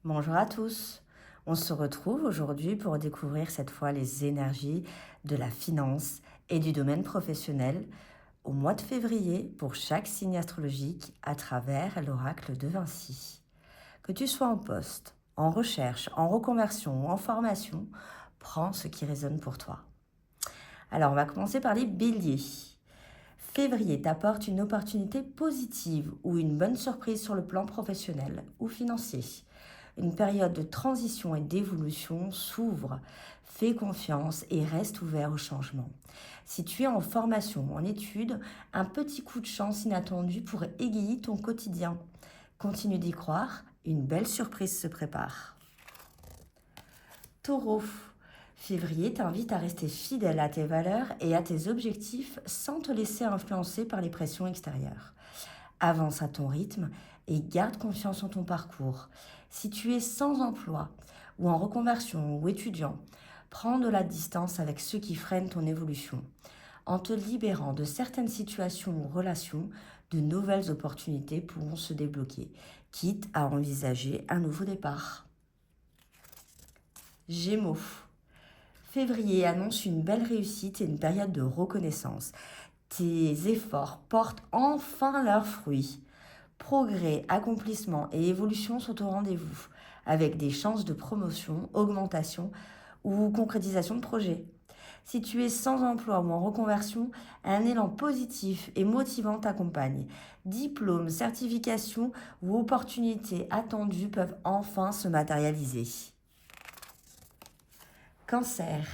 Bonjour à tous. On se retrouve aujourd'hui pour découvrir cette fois les énergies de la finance et du domaine professionnel au mois de février pour chaque signe astrologique à travers l'oracle de Vinci. Que tu sois en poste, en recherche, en reconversion ou en formation, prends ce qui résonne pour toi. Alors on va commencer par les béliers. Février t'apporte une opportunité positive ou une bonne surprise sur le plan professionnel ou financier. Une période de transition et d'évolution s'ouvre. Fais confiance et reste ouvert au changement. Si tu es en formation ou en études, un petit coup de chance inattendu pourrait égayer ton quotidien. Continue d'y croire, une belle surprise se prépare. Taureau. Février t'invite à rester fidèle à tes valeurs et à tes objectifs sans te laisser influencer par les pressions extérieures. Avance à ton rythme et garde confiance en ton parcours. Si tu es sans emploi ou en reconversion ou étudiant, prends de la distance avec ceux qui freinent ton évolution. En te libérant de certaines situations ou relations, de nouvelles opportunités pourront se débloquer, quitte à envisager un nouveau départ. Gémeaux. Février annonce une belle réussite et une période de reconnaissance. Tes efforts portent enfin leurs fruits. Progrès, accomplissement et évolution sont au rendez-vous, avec des chances de promotion, augmentation ou concrétisation de projets. Si tu es sans emploi ou en reconversion, un élan positif et motivant t'accompagne. Diplômes, certifications ou opportunités attendues peuvent enfin se matérialiser. Cancer.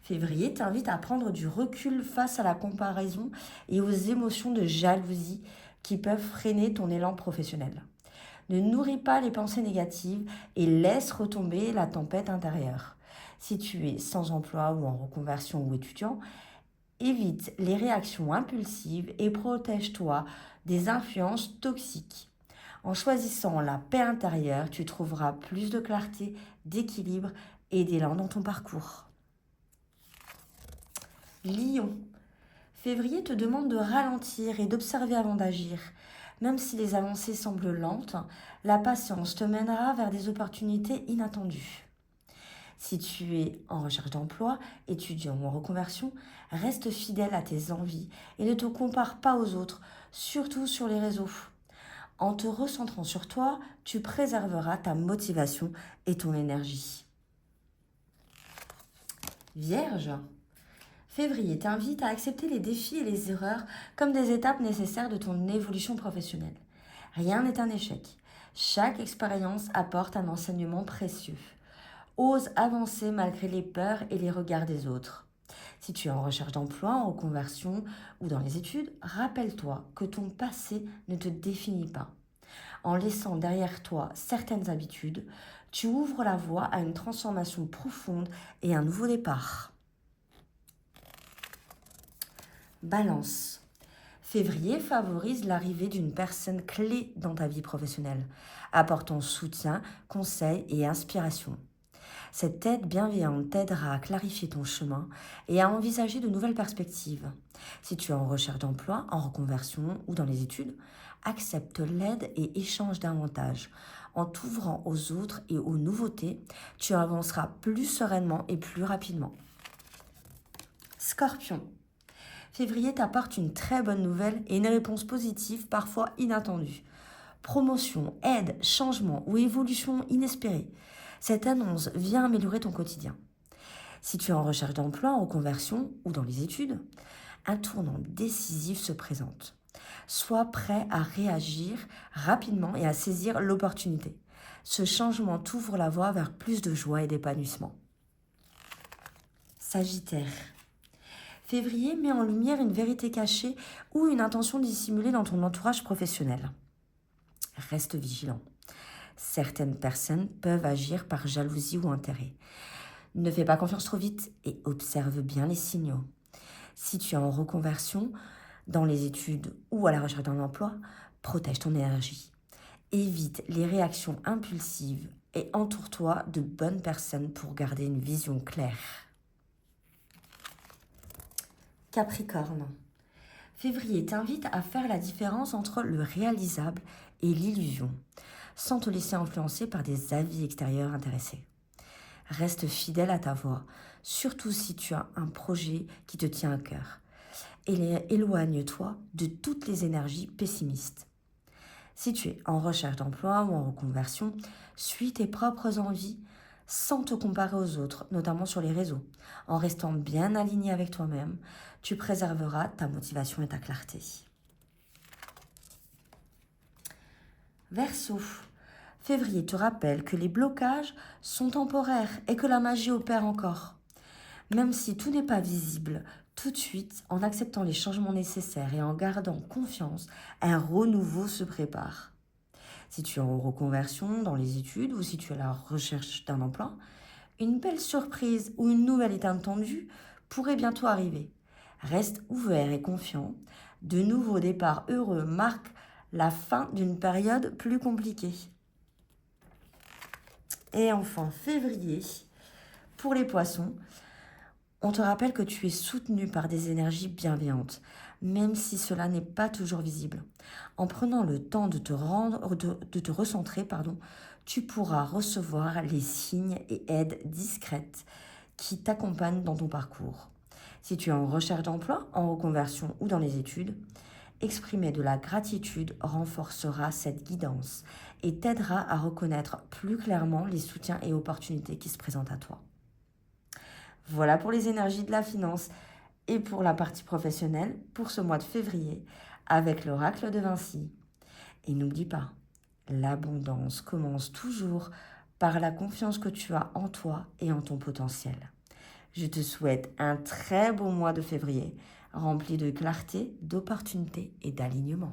Février t'invite à prendre du recul face à la comparaison et aux émotions de jalousie qui peuvent freiner ton élan professionnel. Ne nourris pas les pensées négatives et laisse retomber la tempête intérieure. Si tu es sans emploi ou en reconversion ou étudiant, évite les réactions impulsives et protège-toi des influences toxiques. En choisissant la paix intérieure, tu trouveras plus de clarté, d'équilibre et d'élan dans ton parcours. Lion. Février te demande de ralentir et d'observer avant d'agir. Même si les avancées semblent lentes, la patience te mènera vers des opportunités inattendues. Si tu es en recherche d'emploi, étudiant ou en reconversion, reste fidèle à tes envies et ne te compare pas aux autres, surtout sur les réseaux. En te recentrant sur toi, tu préserveras ta motivation et ton énergie. Vierge. Février t'invite à accepter les défis et les erreurs comme des étapes nécessaires de ton évolution professionnelle. Rien n'est un échec. Chaque expérience apporte un enseignement précieux. Ose avancer malgré les peurs et les regards des autres. Si tu es en recherche d'emploi, en reconversion ou dans les études, rappelle-toi que ton passé ne te définit pas. En laissant derrière toi certaines habitudes, tu ouvres la voie à une transformation profonde et un nouveau départ. Balance. Février favorise l'arrivée d'une personne clé dans ta vie professionnelle, apportant soutien, conseils et inspiration. Cette aide bienveillante t'aidera à clarifier ton chemin et à envisager de nouvelles perspectives. Si tu es en recherche d'emploi, en reconversion ou dans les études, accepte l'aide et échange davantage. En t'ouvrant aux autres et aux nouveautés, tu avanceras plus sereinement et plus rapidement. Scorpion. Février t'apporte une très bonne nouvelle et une réponse positive parfois inattendue. Promotion, aide, changement ou évolution inespérée. Cette annonce vient améliorer ton quotidien. Si tu es en recherche d'emploi, en reconversion ou dans les études, un tournant décisif se présente. Sois prêt à réagir rapidement et à saisir l'opportunité. Ce changement t'ouvre la voie vers plus de joie et d'épanouissement. Sagittaire. Février met en lumière une vérité cachée ou une intention dissimulée dans ton entourage professionnel. Reste vigilant. Certaines personnes peuvent agir par jalousie ou intérêt. Ne fais pas confiance trop vite et observe bien les signaux. Si tu es en reconversion, dans les études ou à la recherche d'un emploi, protège ton énergie. Évite les réactions impulsives et entoure-toi de bonnes personnes pour garder une vision claire. Capricorne. Février t'invite à faire la différence entre le réalisable et l'illusion. sans te laisser influencer par des avis extérieurs intéressés. Reste fidèle à ta voix, surtout si tu as un projet qui te tient à cœur. Et éloigne-toi de toutes les énergies pessimistes. Si tu es en recherche d'emploi ou en reconversion, suis tes propres envies sans te comparer aux autres, notamment sur les réseaux. En restant bien aligné avec toi-même, tu préserveras ta motivation et ta clarté. Verseau. Février te rappelle que les blocages sont temporaires et que la magie opère encore. Même si tout n'est pas visible tout de suite, en acceptant les changements nécessaires et en gardant confiance, un renouveau se prépare. Si tu es en reconversion dans les études ou si tu es à la recherche d'un emploi, une belle surprise ou une nouvelle inattendue pourrait bientôt arriver. Reste ouvert et confiant. De nouveaux départs heureux marquent la fin d'une période plus compliquée. Et enfin, février, pour les poissons, on te rappelle que tu es soutenu par des énergies bienveillantes, même si cela n'est pas toujours visible. En prenant le temps de te recentrer, tu pourras recevoir les signes et aides discrètes qui t'accompagnent dans ton parcours. Si tu es en recherche d'emploi, en reconversion ou dans les études, exprimer de la gratitude renforcera cette guidance et t'aidera à reconnaître plus clairement les soutiens et opportunités qui se présentent à toi. Voilà pour les énergies de la finance et pour la partie professionnelle pour ce mois de février avec l'oracle de Vinci. Et n'oublie pas, l'abondance commence toujours par la confiance que tu as en toi et en ton potentiel. Je te souhaite un très beau mois de février, rempli de clarté, d'opportunités et d'alignement.